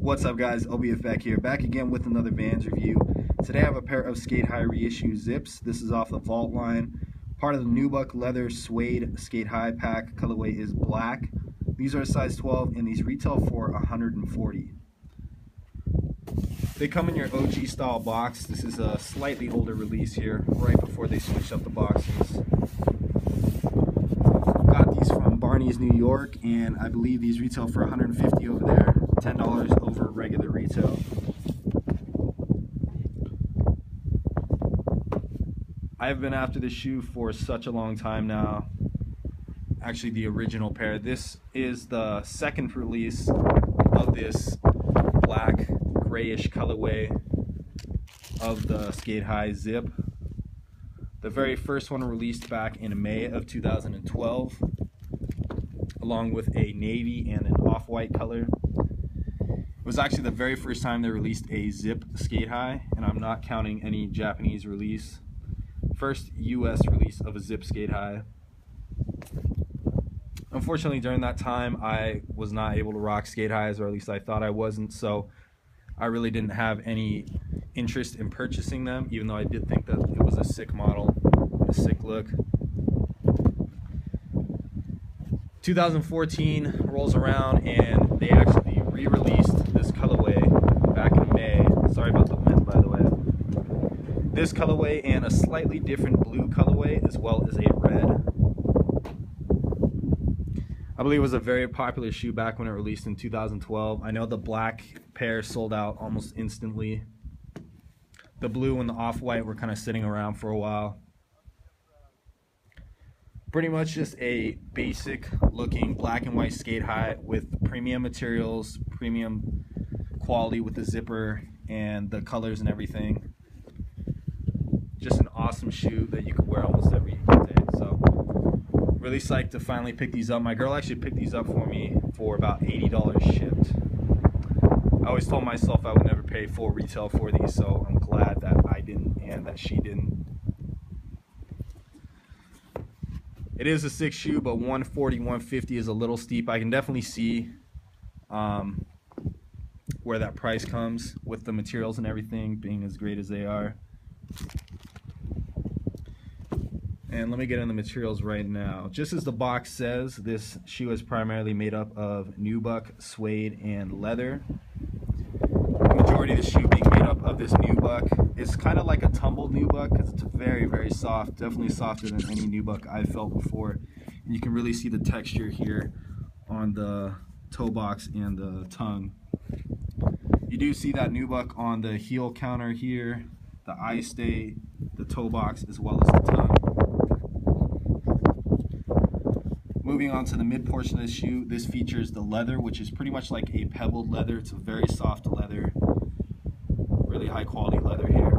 What's up guys, LBFX here, back again with another Vans review. Today I have a pair of Sk8-Hi reissue zips. This is off the Vault line, part of the Nubuck leather Suede Sk8-Hi pack. Colorway is black. These are a size 12 and these retail for $140. They come in your OG style box. This is a slightly older release here, right before they switched up the boxes. Got these from Barney's, New York, and I believe these retail for $150 over there, $10 over regular retail. I've been after this shoe for such a long time now. Actually, the original pair. This is the second release of this black grayish colorway of the Sk8-Hi zip. The very first one released back in May of 2012, along with a navy and an off-white color. It was actually the very first time they released a zip Sk8-Hi, and I'm not counting any Japanese release. First US release of a zip Sk8-Hi. Unfortunately, during that time, I was not able to rock Sk8-His, or at least I thought I wasn't, so I really didn't have any interest in purchasing them, even though I did think that it was a sick model, a sick look. 2014 rolls around and they actually re-released this colorway back in May. Sorry about the wind, by the way. This colorway and a slightly different blue colorway, as well as a red. I believe it was a very popular shoe back when it released in 2012. I know the black pair sold out almost instantly. The blue and the off-white were kind of sitting around for a while. Pretty much just a basic looking black and white Sk8-Hi with premium materials, premium quality with the zipper and the colors and everything. Just an awesome shoe that you could wear almost every day. So really psyched to finally pick these up. My girl actually picked these up for me for about $80 shipped. I always told myself I would never pay full retail for these, so I'm glad that I didn't and that she didn't. It is a sick shoe, but $140, $150 is a little steep. I can definitely see where that price comes with the materials and everything being as great as they are. And let me get in the materials right now. Just as the box says, this shoe is primarily made up of Nubuck, suede, and leather. The majority of the shoe being made up of this Nubuck. It's kind of like a tumbled Nubuck because it's very, very soft. Definitely softer than any Nubuck I've felt before. And you can really see the texture here on the toe box and the tongue. You do see that Nubuck on the heel counter here, the eye stay, the toe box, as well as the tongue. Moving on to the mid portion of the shoe, this features the leather, which is pretty much like a pebbled leather. It's a very soft leather, really high quality leather here.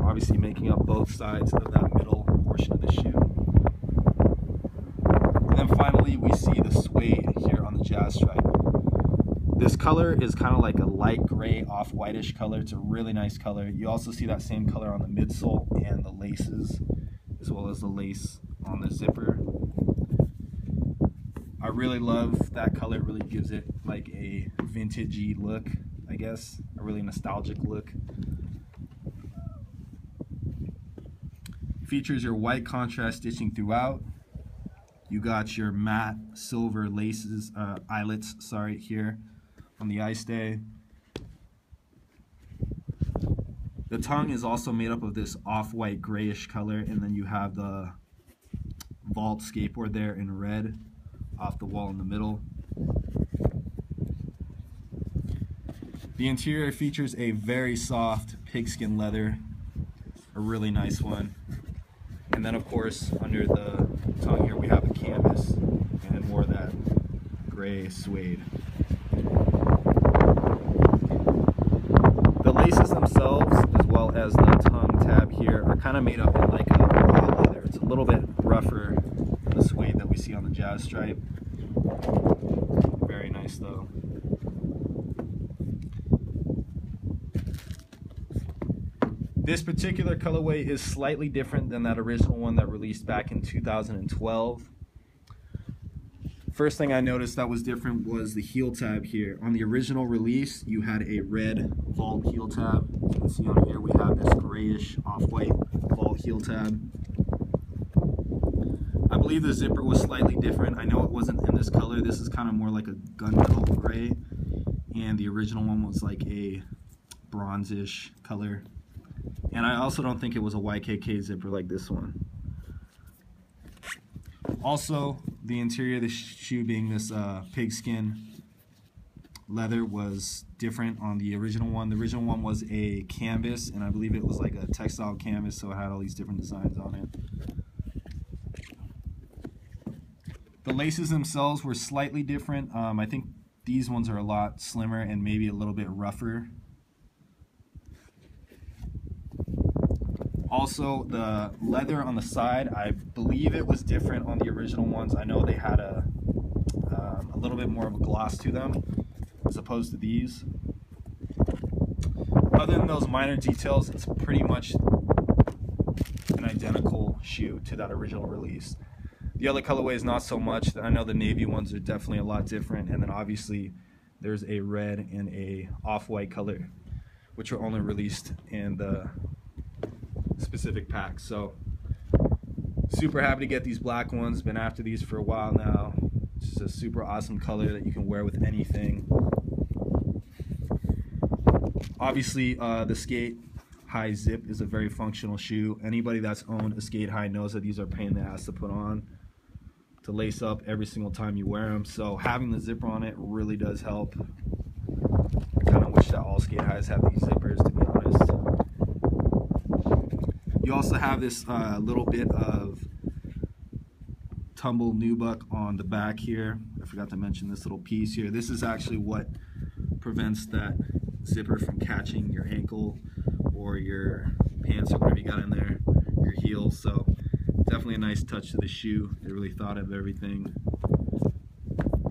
Obviously making up both sides of that middle portion of the shoe. And then finally we see the suede here on the jazz stripe. This color is kind of like a light gray off-whitish color. It's a really nice color. You also see that same color on the midsole and the laces, as well as the lace on the zipper. I really love that color. It really gives it like a vintagey look, I guess, a really nostalgic look. Features your white contrast stitching throughout. You got your matte silver laces, eyelets, sorry, here on the eye stay. The tongue is also made up of this off-white grayish color, and then you have the Vault skateboard there in red off the wall in the middle. The interior features a very soft pigskin leather, a really nice one. And then of course under the tongue here we have a canvas and more of that gray suede. The laces themselves, as well as the tongue tab here, are kind of made up in like a raw leather. It's a little bit rougher than the suede that we see on the jazz stripe. Very nice though. This particular colorway is slightly different than that original one that released back in 2012. First thing I noticed that was different was the heel tab here. On the original release, you had a red vault heel tab. As you can see on here, we have this grayish off-white vault heel tab. I believe the zipper was slightly different. I know it wasn't in this color. This is kind of more like a gunmetal gray, and the original one was like a bronzish color. And I also don't think it was a YKK zipper like this one. Also, the interior of the shoe being this pigskin leather was different on the original one. The original one was a canvas, and I believe it was like a textile canvas, so it had all these different designs on it. The laces themselves were slightly different. I think these ones are a lot slimmer and maybe a little bit rougher. Also, the leather on the side, I believe it was different on the original ones. I know they had a little bit more of a gloss to them as opposed to these. Other than those minor details, it's pretty much an identical shoe to that original release. The other colorways not so much. I know the navy ones are definitely a lot different, and then obviously there's a red and a off-white color, which were only released in the specific pack. So super happy to get these black ones. Been after these for a while now. It's just a super awesome color that you can wear with anything. Obviously the Sk8-Hi zip is a very functional shoe. Anybody that's owned a Sk8-Hi knows that these are a pain in the ass to put on, to lace up every single time you wear them. So having the zipper on it really does help. I kind of wish that all Sk8-His have these zippers, to be honest. You also have this little bit of tumble nubuck on the back here. I forgot to mention this little piece here. This is actually what prevents that zipper from catching your ankle or your pants or whatever you got in there, your heels. So definitely a nice touch to the shoe. They really thought of everything.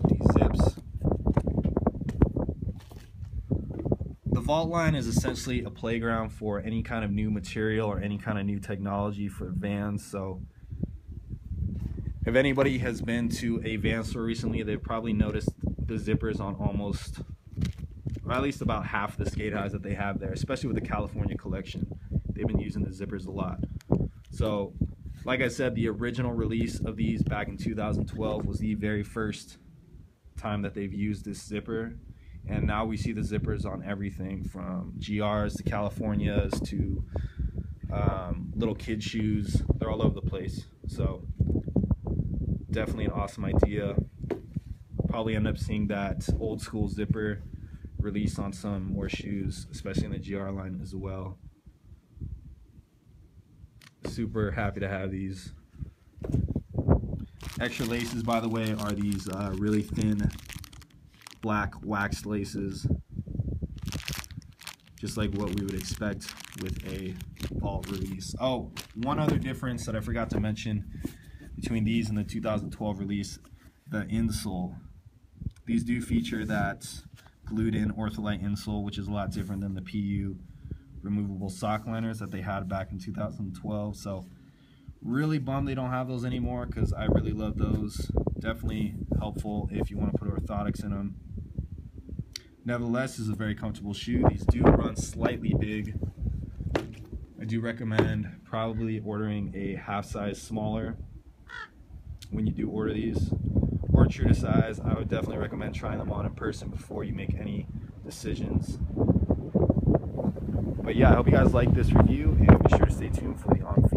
These zips. The vault line is essentially a playground for any kind of new material or any kind of new technology for Vans. So if anybody has been to a Vans store recently, they've probably noticed the zippers on almost, or at least about half the Sk8-His that they have there, especially with the California collection. They've been using the zippers a lot. So like I said, the original release of these back in 2012 was the very first time that they've used this zipper. And now we see the zippers on everything from GRs to Californias to little kid shoes. They're all over the place. So definitely an awesome idea. Probably end up seeing that old school zipper release on some more shoes, especially in the GR line as well. Super happy to have these. Extra laces, by the way, are these really thin black waxed laces, just like what we would expect with a vault release. Oh, one other difference that I forgot to mention between these and the 2012 release, the insole. These do feature that glued in ortholite insole, which is a lot different than the PU removable sock liners that they had back in 2012. So really bummed they don't have those anymore, because I really love those. Definitely helpful if you want to put orthotics in them. Nevertheless, this is a very comfortable shoe. These do run slightly big. I do recommend probably ordering a half size smaller when you do order these, or true to size. I would definitely recommend trying them on in person before you make any decisions. But yeah, I hope you guys like this review, and be sure to stay tuned for the on-feed